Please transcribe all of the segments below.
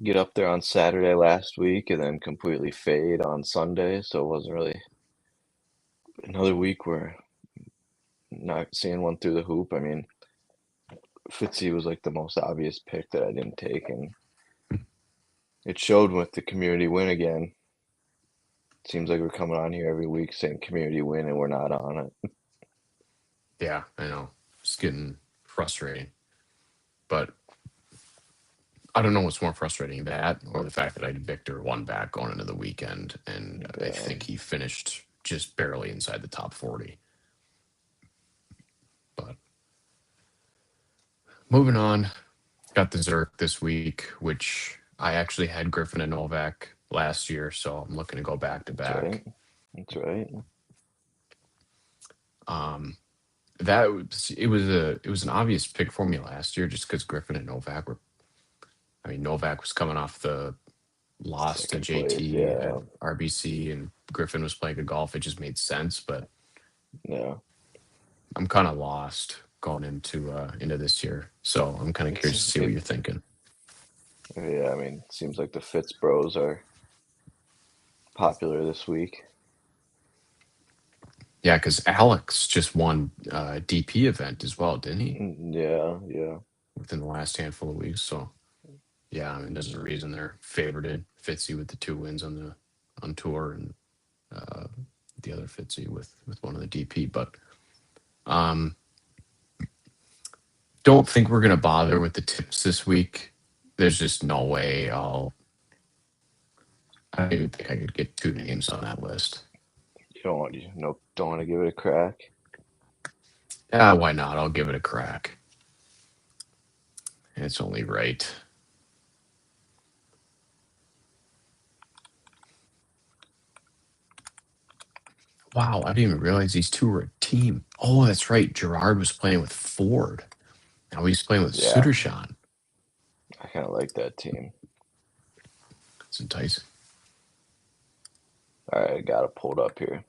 get up there on Saturday last week and then completely fade on Sunday. So it wasn't really another week where not seeing one through the hoop. I mean, Fitzy was like the most obvious pick that I didn't take, and it showed with the community win again. Seems like we're coming on here every week saying community win, and we're not on it. Yeah, I know. It's getting frustrating. But I don't know what's more frustrating, that or the fact that I had Victor one back going into the weekend, and I Yeah, think he finished just barely inside the top 40. But moving on, got the Zerk this week, which I actually had Griffin and Novak last year, so I'm looking to go back to that's right. back. That's right. Um, that was it was an obvious pick for me last year, just because Griffin and Novak were. I mean, Novak was coming off the loss to Second place. JT at Yeah, RBC, and Griffin was playing good golf. It just made sense, but yeah. I'm kind of lost going into this year. So I'm kind of It's curious to see what it. you're thinking. Yeah, I mean, seems like the Fitz Bros are popular this week. Yeah, because Alex just won DP event as well, didn't he? Yeah, yeah. Within the last handful of weeks. So yeah, I mean, there's a reason they're favorited. Fitzy with the 2 wins on tour, and uh, the other Fitzy with one of the DP. But um, don't think we're gonna bother with the tips this week. There's just no way I don't even think I could get two names on that list. Don't want to give it a crack. Yeah, why not? I'll give it a crack. It's only right. Wow, I didn't even realize these two were a team. Oh, that's right. Gerard was playing with Ford. Now he's playing with Yeah, Sudarshan. I kind of like that team. It's enticing. All right, I got it pulled up here.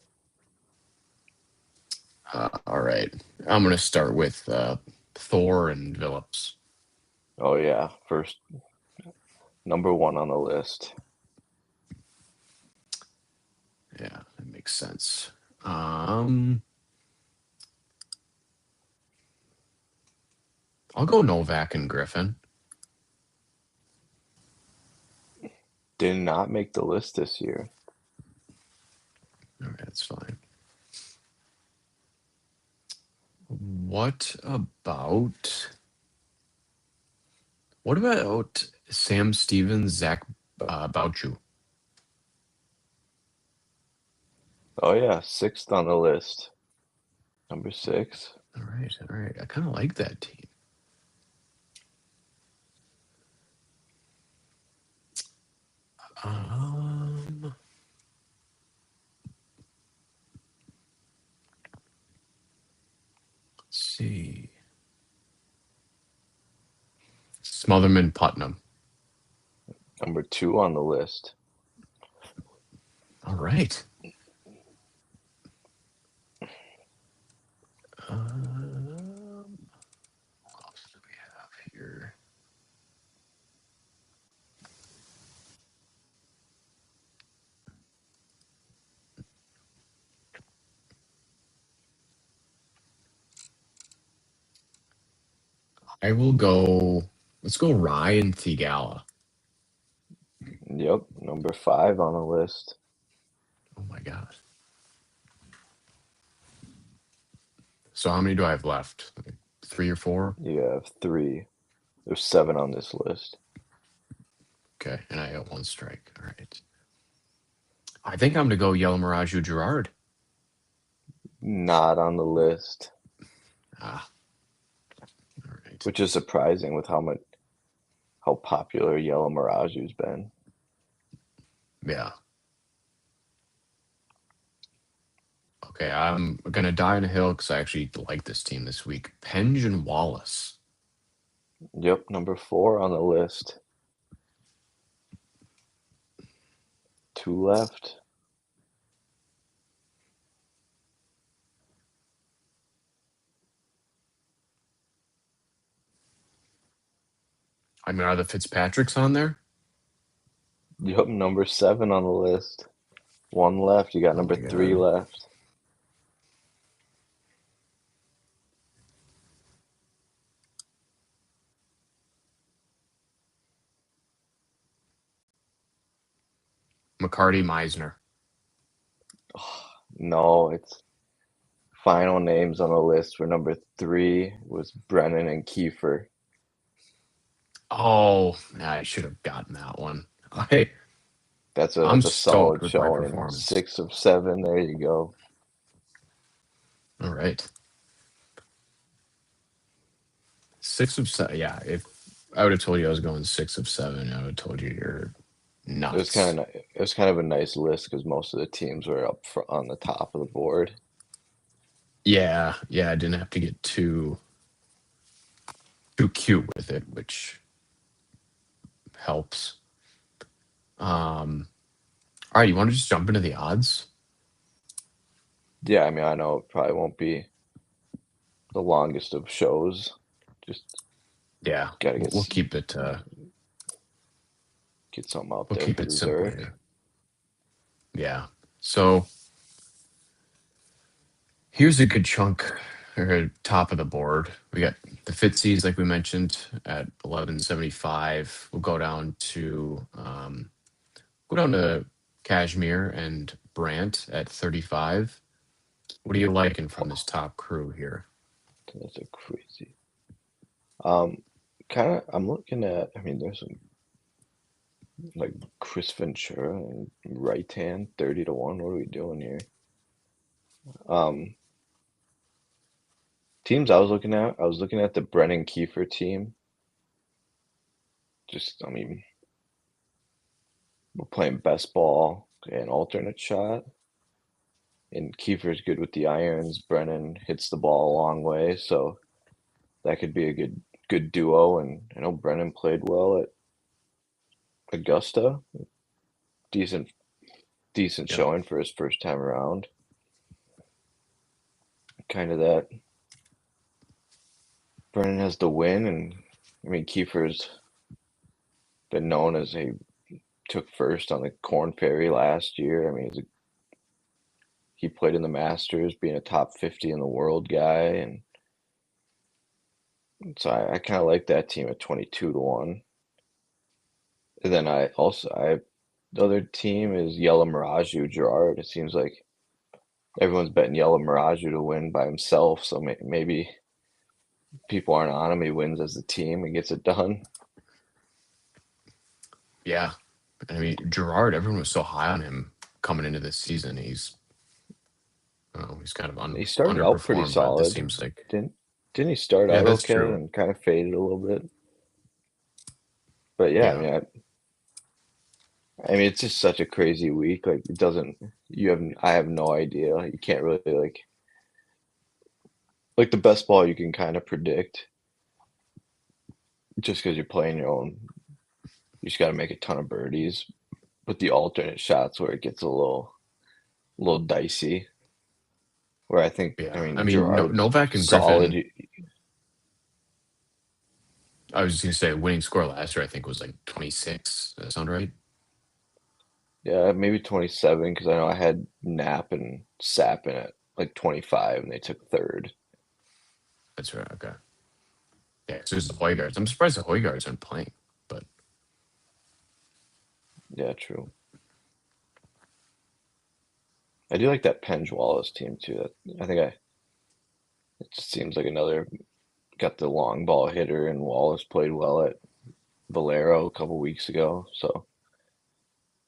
All right. I'm going to start with Thor and Phillips. Oh yeah, first number one on the list. Yeah, that makes sense. Um, I'll go Novak and Griffin. Did not make the list this year. All right, that's fine. What about what about Sam Stevens, Zach Bouchu? Oh yeah, sixth on the list. Number six. All right, all right. I kind of like that team. Um, let's see. Smotherman Putnam. Number two on the list. All right. What else do we have here? I will go. Let's go Ryan Thigala. Yep, number five on the list. Oh my god. So how many do I have left? Like, three or four? You have three. There's seven on this list. Okay, and I got one strike. All right. I think I'm gonna go Yellow Mirage Gerard. Not on the list, Ah, all right. which is surprising with how popular Yellow Mirage's been. Yeah. Okay, I'm gonna die on a hill because I actually like this team this week. Penge and Wallace. Yep, number four on the list. Two left. I mean, are the Fitzpatricks on there? Yup, number 7 on the list. One left. You got Oh number my 3 god. left. McCarty Meisner. No, it's final names on the list for number 3 was Brennan and Kiefer. Oh, I should have gotten that one. I I'm That's a stoked solid with my showing. performance. 6 of 7. There you go. All right. 6 of 7. Yeah, if I would have told you I was going 6 of 7, I would have told you you're nuts. It was kind of a nice list because most of the teams were up front on the top of the board. Yeah, yeah, I didn't have to get too cute with it, which helps. All right, you want to just jump into the odds? Yeah, I mean, I know it probably won't be the longest of shows. Just Yeah, gotta we'll keep it get something out we'll there keep for it the simple Zurich. here. Yeah. So here's a good chunk or top of the board. We got the Fitzies, like we mentioned, at 1175. We'll go down to Kashmir and Brant at 35. What are you liking from this top crew here? That's a crazy. Um, kind of. I'm looking at. I mean, there's some like Chris Ventura and right hand 30 to 1. What are we doing here? Um, teams I was looking at. I was looking at the Brennan Kiefer team. Just, I mean, we're playing best ball and alternate shot. And Kiefer's good with the irons. Brennan hits the ball a long way, so that could be a good duo. And I know Brennan played well at Augusta. Decent decent Yep. showing for his first time around. Kind of that. Brennan has the win, and I mean Kiefer's been known as he took first on the Corn Ferry last year. I mean he played in the Masters, being a top 50 in the world guy, and so I kind of like that team at 22 to 1. And then the other team is Yellow Miraju Gerard. It seems like everyone's betting Yellow Miraju to win by himself, so maybe people aren't on him. He wins as a team and gets it done. Yeah. I mean, Gerard, everyone was so high on him coming into this season. He's kind of He started out pretty underperformed, but this solid. seems like, Didn't didn't he start yeah, out that's okay true. and kind of faded a little bit? But yeah, Yeah. I mean it's just such a crazy week. Like it doesn't you have I have no idea. You can't really like the best ball you can kind of predict just because you're playing your own. You just got to make a ton of birdies. But the alternate shots where it gets a little dicey. Where I Yeah. I mean mean, Gerard's Novak and solid. Griffin, I was just going to say, winning score last year, I think, was like 26. Does that sound right? Yeah, maybe 27 because I know I had Knapp and Sappin at like 25 and they took third. That's right. Okay. Yeah. So there's the Hoygards. I'm surprised the Hoygards aren't playing, but Yeah, true. I do like that Penge Wallace team too. It just seems like another got the long ball hitter and Wallace played well at Valero a couple weeks ago. So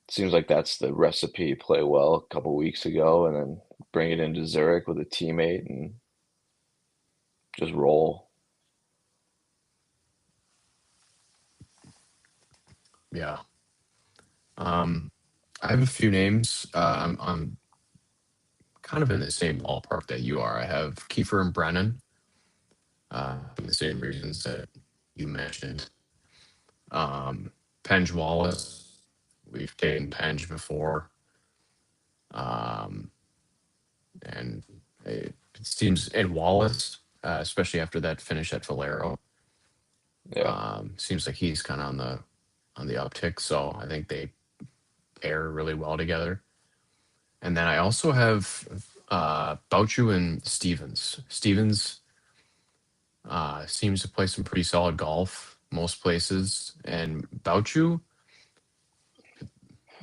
it seems like that's the recipe. Play well a couple weeks ago and then bring it into Zurich with a teammate and just roll. yeah. I have a few names. I'm kind of in the same ballpark that you are. I have Kiefer and Brennan, for the same reasons that you mentioned. Um, Penge Wallace, we've taken Penge before. Um, and it seems, and Wallace, especially after that finish at Valero, Yeah. seems like he's kind of on the uptick. So I think they pair really well together. And then I also have Bouchu and Stevens. Stevens seems to play some pretty solid golf most places, and Bouchu,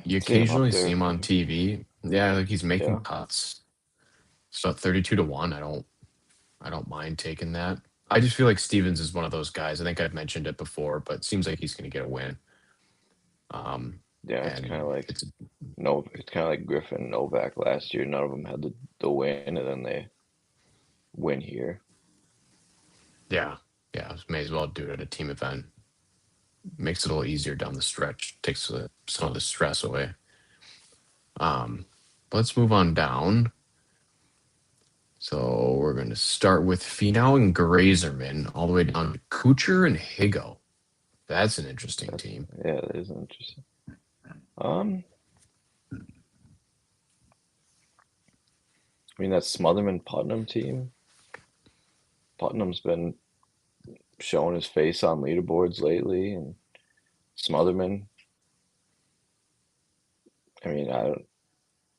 you Seen him up occasionally see there. him on TV. Yeah, like he's making Yeah. putts. So at 32-1, I don't mind taking that. I just feel like Stevens is one of those guys. I think I've mentioned it before, but it seems like he's going to get a win. Um, Yeah, it's kind and of like it's no, it's kind of like Griffin Novak last year. None of them had the win, and then they win here. yeah, yeah. May as well do it at a team event. Makes it a little easier down the stretch. Takes some of the stress away. Let's move on down. So we're going to start with Finau and Grazerman, all the way down to Kuchar and Higo. That's an interesting team. Yeah, that is interesting. I mean that Smotherman Putnam team. Putnam's been showing his face on leaderboards lately, and Smotherman. I mean,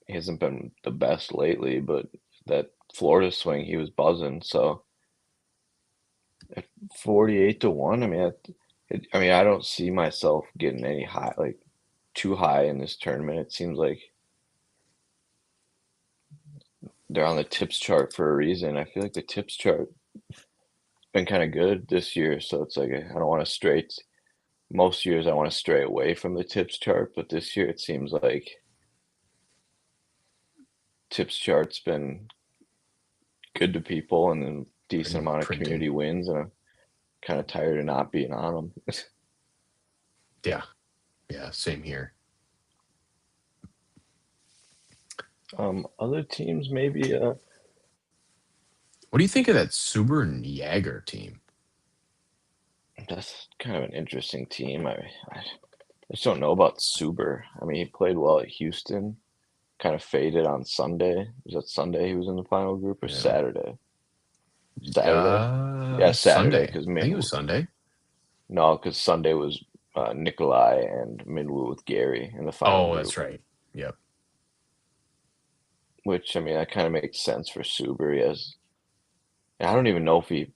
he hasn't been the best lately, but that Florida swing, he was buzzing. So at 48-1, I mean, I don't see myself getting any high, like too high in this tournament. It seems like they're on the tips chart for a reason. I feel like the tips chart been kind of good this year, so it's like I don't want to stray. Most years I want to stray away from the tips chart, but this year it seems like tips chart's been good to people and then decent amount of Printing. community wins, and I'm kind of tired of not being on them. Yeah. Yeah. Same here. Other teams maybe. What do you think of that Suber and Jagger team? That's kind of an interesting team. I just don't know about Suber. I mean, he played well at Houston. Kind of faded on Sunday. Was that Sunday he was in the final group or Yeah. Saturday? Saturday. Yeah, Saturday. Sunday. Because I think it was Sunday. No, because Sunday was Nikolai and Minwoo with Gary in the final Oh, group. that's right. Yep. Which I mean, that kind of makes sense for Suber. I don't even know if he.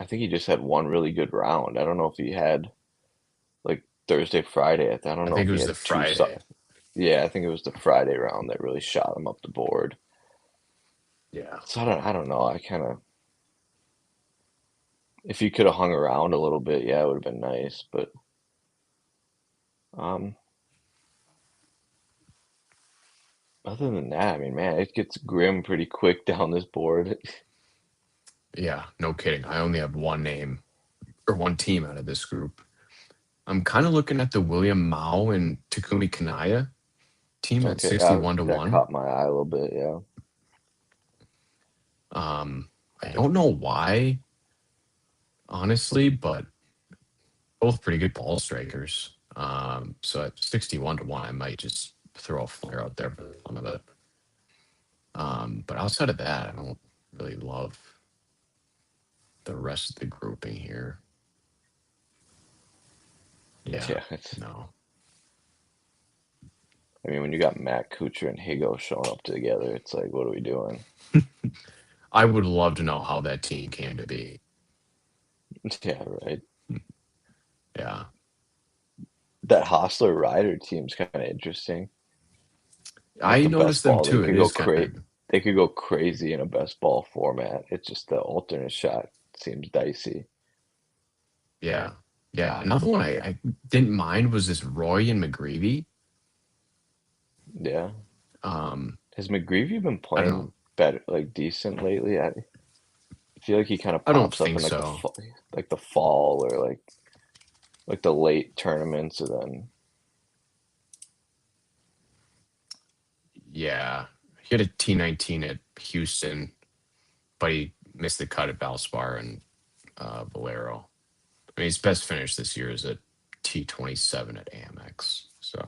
I think he just had one really good round. I don't know if he had like Thursday, Friday. I don't I know think if it he was had the Friday. Yeah, I think it was the Friday round that really shot him up the board. Yeah. So I don't know. I kind of, if he could have hung around a little bit, yeah, it would have been nice. But um, other than that, I mean, man, it gets grim pretty quick down this board. Yeah. No kidding. I only have one name or one team out of this group. I'm kind of looking at the William Mao and Takumi Kanaya team at Okay, 61 to that 1. caught my eye a little bit. Yeah. I don't know why, honestly, but both pretty good ball strikers. So at 61 to 1, I might just throw a flare out there for the fun of it. But outside of that, I don't really love the rest of the grouping here. Yeah, no. I mean, when you got Matt Kuchar and Higo showing up together, it's like, what are we doing? I would love to know how that team came to be. Yeah, right. Yeah. That Hostler Rider team's kind of interesting. With I the best noticed them ball, too. It is kind of, they could go crazy in a best ball format. It's just the alternate shot seems dicey. yeah. Yeah. Another one I didn't mind was this Roy and McGreevy. Yeah. Has McGreevy been I don't know. playing better, like decent lately? I feel like he kind of I don't pops up think in like so. the fall or like the late tournaments, and then Yeah. He had a T19 at Houston, but he missed the cut at Valspar and Valero. I mean, his best finish this year is at T27 at Amex. So,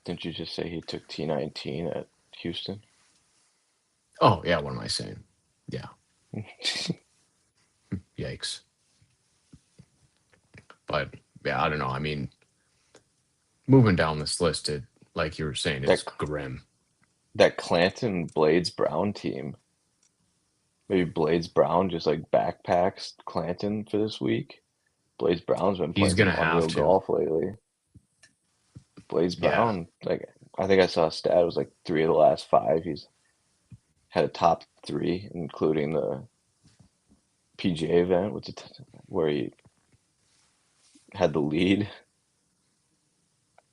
didn't you just say he took T19 at Houston? oh, yeah. What am I saying? Yeah. Yikes. But yeah, I don't know. I mean, moving down this list, like you were saying, That it's grim. that Clanton Blades Brown team. Maybe Blades Brown just like backpacks Clanton for this week. Blades Brown's been He's playing some gonna have unreal to. golf lately. Blades Yeah, Brown, like I think I saw a stat, it was like 3 of the last 5. He's had a top 3, including the PGA event, where he had the lead.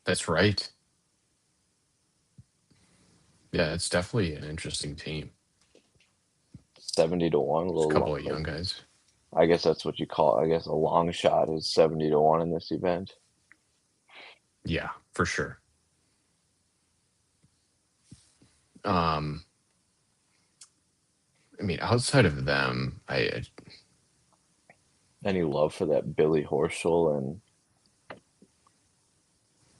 that's right. Yeah, it's definitely an interesting team. 70 to 1, a There's a little couple of like young guys. I guess that's what you call. I guess a long shot is 70 to 1 in this event. Yeah, for sure. Um, I mean, outside of them, Any love for that Billy Horschel and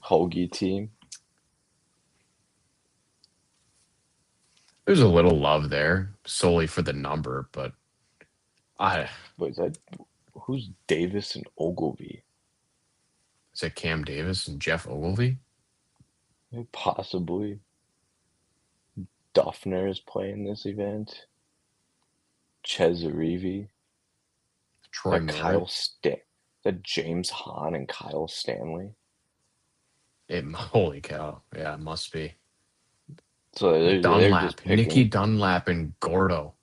Hoagie team? there's a little love there solely for the number, but I Wait, who's Davis and Ogilvy? is it Cam Davis and Jeff Ogilvy, Possibly. Duffner is playing this event. Chesareevy. Troy That Merritt. That James Hahn and Kyle Stanley. Holy cow! Yeah, it must be So they're just Dunlap, Nicky picking. Dunlap, and Gordo.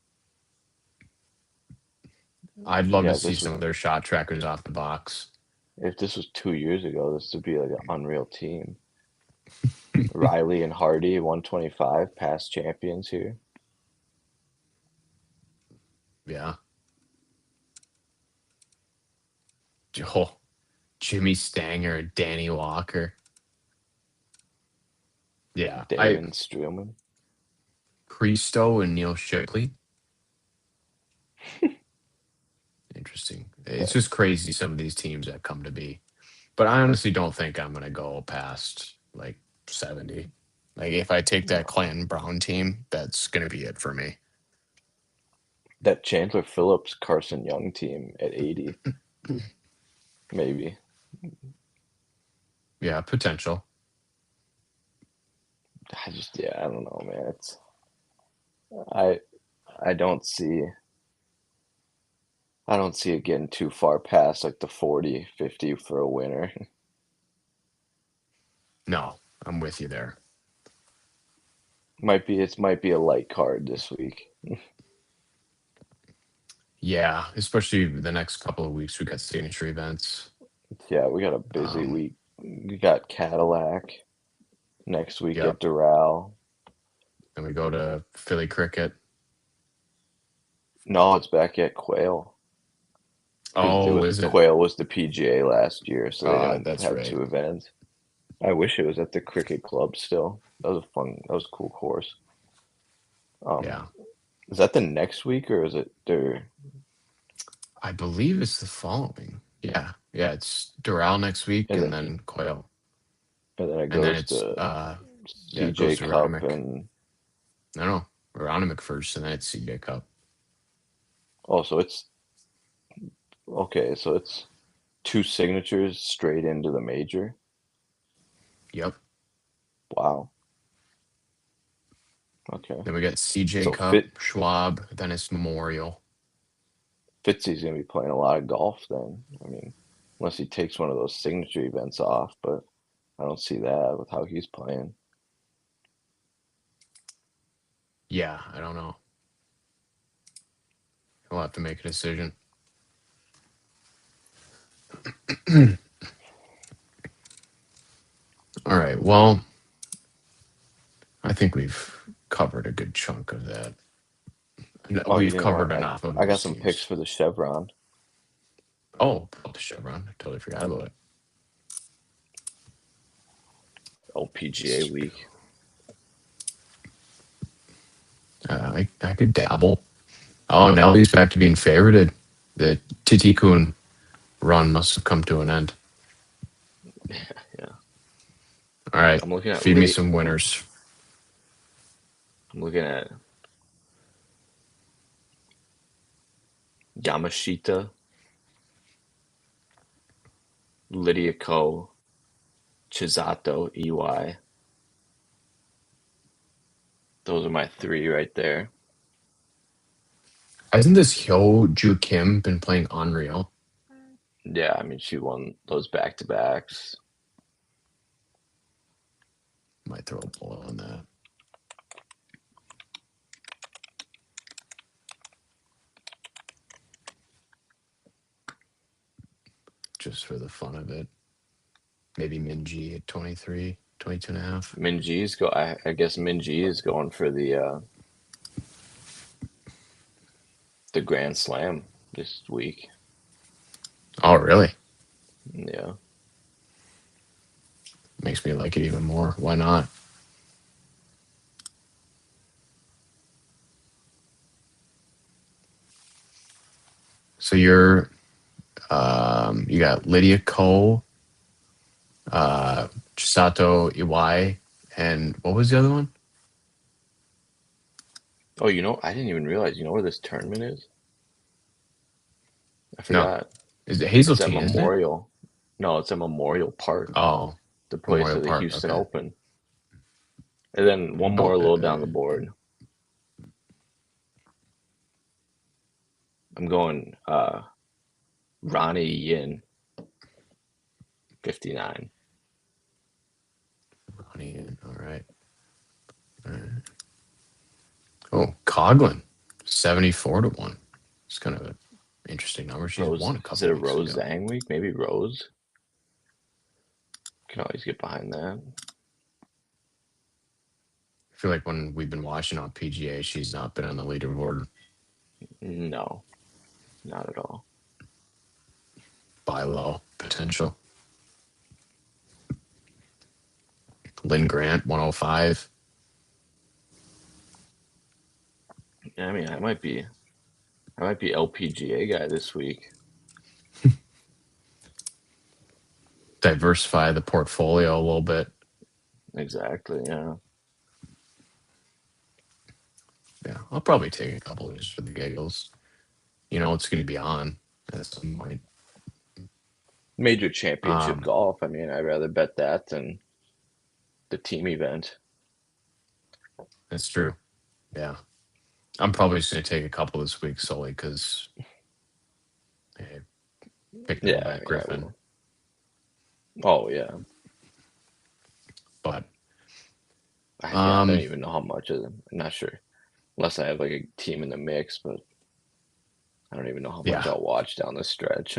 I'd love to Yeah, see some of their shot trackers off the box. if this was 2 years ago, this would be like an unreal team. Riley and Hardy, 125, past champions here. Yeah. Oh, Jimmy Stanger, Danny Walker. Yeah, Darren Streelman. Cristo and Neil Shipley. Interesting. It's just crazy some of these teams that come to be. But I honestly don't think I'm gonna go past like 70. Like if I take that Clanton Brown team, that's gonna be it for me. That Chandler Phillips Carson Young team at 80. Maybe. Yeah, potential. I don't know, man. I I don't see I don't see it getting too far past like the 40, 50 for a winner. No, I'm with you there. Might be a light card this week. Yeah, especially the next couple of weeks, we got signature events. Yeah, we got a busy week. We got Cadillac next week Yep. at Doral. Then we go to Philly Cricket. No, it's back at Quail. Oh, is it? Quail was the PGA last year, so they don't That's have right. 2 events. I wish it was at the Cricket Club still. That was a cool course. Yeah. Is that the next week or is it there? I believe it's the following. Yeah. Yeah, it's Doral next week and then Quail. And then it And then goes it's to it goes CJ to Cup Ronimek. and No, Ronimek first, and then it's CJ Cup. oh, so it's okay. So it's 2 signatures straight into the major. Yep. Wow. Okay. Then we got CJ So Cup, Schwab, then it's Memorial. Fitzy's gonna be playing a lot of golf then. I mean, unless he takes one of those signature events off, but I don't see that with how he's playing. Yeah, I don't know. He'll have to make a decision. All right. Well, I think we've covered a good chunk of that. We've covered enough of I got those some teams. picks for the Chevron. Oh, the Chevron. I totally forgot about it. PGA week. I could dabble. Oh, now he's back to being favorited. The Titikun run must have come to an end. Yeah. All right. I'm looking at Feed me some winners. I'm looking at Yamashita, Lydia Ko, Chisato, EY, Those are my three right there. Hasn't this Hyo Ju Kim been playing unreal? Yeah, I mean, she won those back-to-backs. Might throw a bullet on that. Just for the fun of it. Maybe Minji at 23, 22 and a half. Minji's go. I guess Minji is going for the Grand Slam this week. Oh, really? Yeah. Makes me like it even more. Why not? So you got Lydia Ko, Chisato Iwai, and what was the other one? Oh, I didn't even realize. You know where this tournament is? I No, forgot. is it It's at Hazeltine? Isn't it? Memorial. No, it's at Memorial Park, Oh, the place Memorial of the Park. Houston Okay. Open. And then one Oh, more a little down the board. I'm going Ronnie Yin, 59. Ronnie, all right. All right. Oh, Coughlin, 74-1. It's kind of an interesting number. She's Rose, won a is couple it a weeks Rose ago. Zhang week? Maybe Rose. Can always get behind that. I feel like when we've been watching on PGA, she's not been on the leaderboard No, not at all. by low potential. Lynn Grant, 105. I mean, I might be LPGA guy this week. Diversify the portfolio a little bit. Exactly. Yeah. Yeah, I'll probably take a couple just for the giggles. It's going to be on at some point. Major championship Um, golf. I mean, I'd rather bet that than the team event. that's true. Yeah. I'm probably just going to take a couple this week solely because I picked Yeah, Novak I mean, I Griffin. will. Oh yeah. But I don't even know how much of them. I'm not sure, unless I have like a team in the mix. But I don't even know how much yeah, I'll watch down the stretch.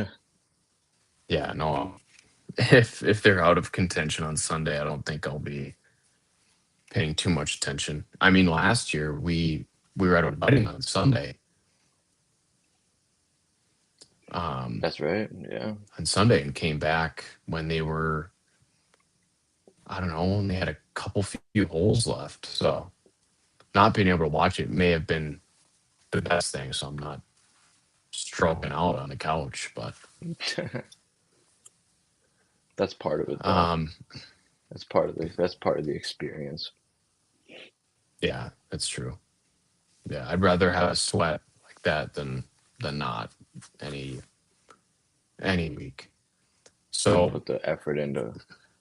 yeah, no. If they're out of contention on Sunday, I don't think I'll be paying too much attention. I mean, last year we were at a wedding on Sunday. That's right. Yeah. On Sunday and came back when they were, I don't know, when they had a couple few holes left. So not being able to watch it may have been the best thing. So I'm not stroking out on the couch, but That's part of it, though. um, That's part of the experience. yeah, that's true. Yeah, I'd rather have a sweat like that than not any week. So Put the effort into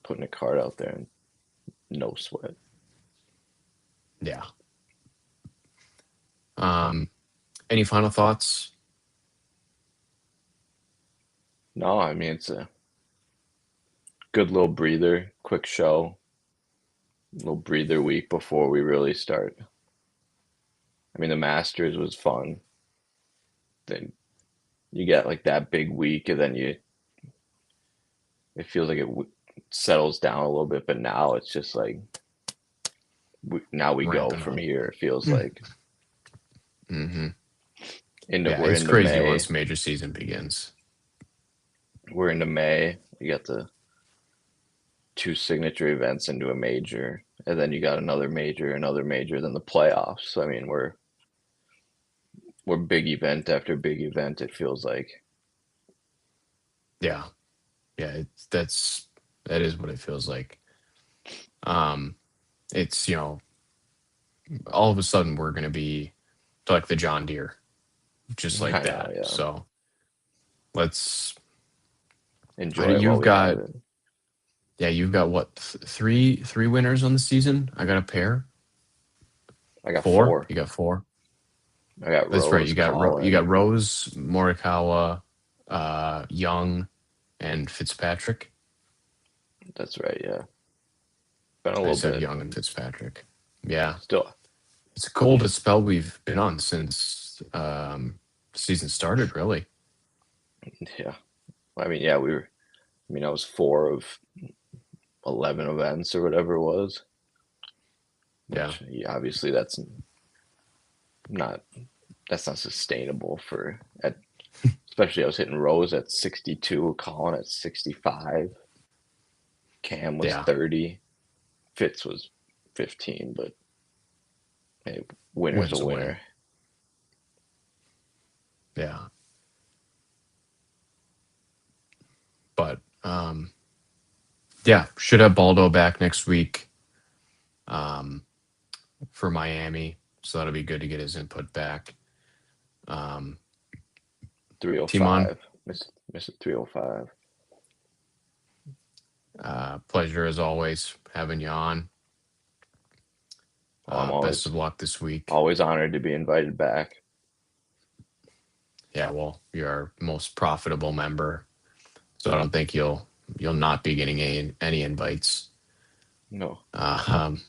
putting a card out there and no sweat. yeah. Any final thoughts? No, I mean it's a good little breather, quick show, little breather week before we really start. I mean the Masters was fun. Then you get like that big week, and then it feels like it settles down a little bit. But now it's just like now we go Ramping from up. here. It feels like Mm-hmm. Yeah, we're it's into crazy May. once major season begins. We're into May. You got the two signature events into a major, and then you got another major, then the playoffs. So I mean, we're big event after big event. It feels like. Yeah, yeah, that is what it feels like. It's all of a sudden we're gonna be like the John Deere, just like I know, that. yeah. So let's. Enjoy it while You've we have got it. you've got what three winners on the season? I got a pair. I got 4? 4. You got 4? I got That's right. Rose, You got Colin. Rose, Morikawa, Young, and Fitzpatrick. That's right. Yeah, been a I little said bit. Young and Fitzpatrick. Yeah. Still, It's the coldest spell we've been on since season started, really. yeah. I mean, yeah, we were. I mean, I was 4 of 11 events or whatever it was. Yeah. Which obviously not that's not sustainable for at. Especially I was hitting Rose at 62, Colin at 65, Cam was Yeah. 30, Fitz was 15. But hey, winner's a Wins a win. winner. Yeah. But yeah, should have Baldo back next week for Miami. So that'll be good to get his input back. Um, Timon, 305, miss it 305. pleasure as always having you on. I'm Best of luck this week. always honored to be invited back. Yeah, well, you're our most profitable member, so I don't think you'll not be getting any invites. No, Um,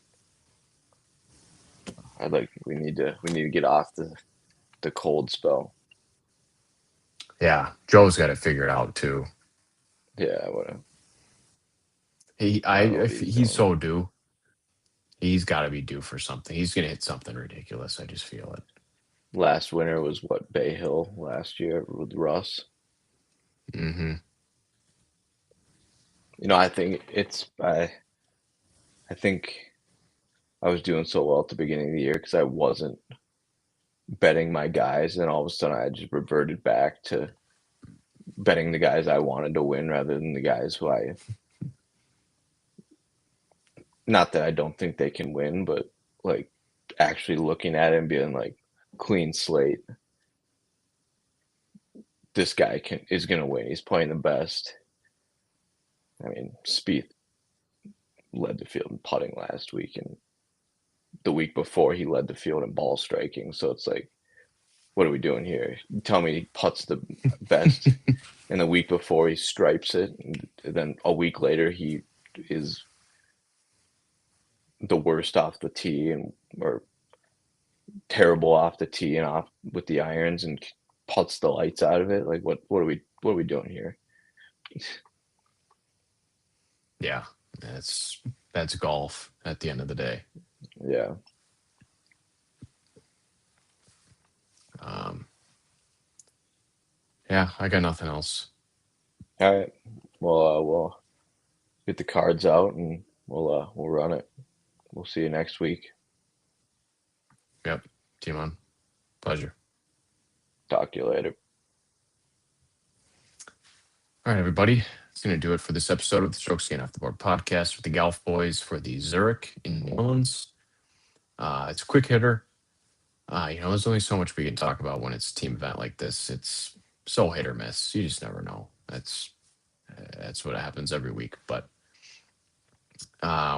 we need to get off the cold spell. yeah, Joe's got it figured out too. Yeah, whatever. If he's so due, he's got to be due for something. He's gonna hit something ridiculous. I just feel it. Last winter was what, Bay Hill last year with Russ. Mm-hmm. I think I think I was doing so well at the beginning of the year because I wasn't betting my guys, and all of a sudden I just reverted back to betting the guys I wanted to win rather than the guys who I. Not that I don't think they can win, but like actually looking at it and being like, clean slate. This guy is gonna win. He's playing the best. I mean, Spieth led the field in putting last week, and the week before he led the field in ball striking. So it's like, what are we doing here? You tell me he putts the best, and the week before he stripes it, and then a week later he is the worst off the tee or terrible off the tee and off with the irons and putts the lights out of it. Like what are we doing here? Yeah, that's golf at the end of the day. Yeah. Yeah, I got nothing else. All right. Well, we'll get the cards out and we'll run it. We'll see you next week. Yep, Timon, pleasure. Talk to you later. All right, everybody. That's going to do it for this episode of the Strokes Gain Off the Board podcast with the Golf Boys for the Zurich in New Orleans. It's a quick hitter. There's only so much we can talk about when it's a team event like this. It's so hit or miss. You just never know. That's what happens every week. But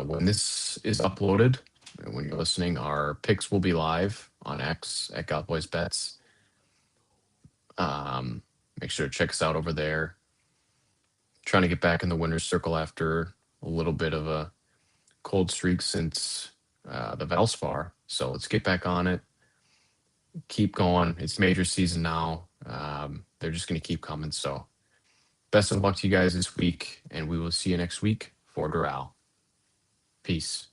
when this is uploaded, when you're listening, our picks will be live on X at Golf Boys Bets. Make sure to check us out over there. Trying to get back in the winner's circle after a little bit of a cold streak since the Valspar. So let's get back on it. Keep going. It's major season now. They're just going to keep coming. So best of luck to you guys this week, and we will see you next week for Doral. Peace.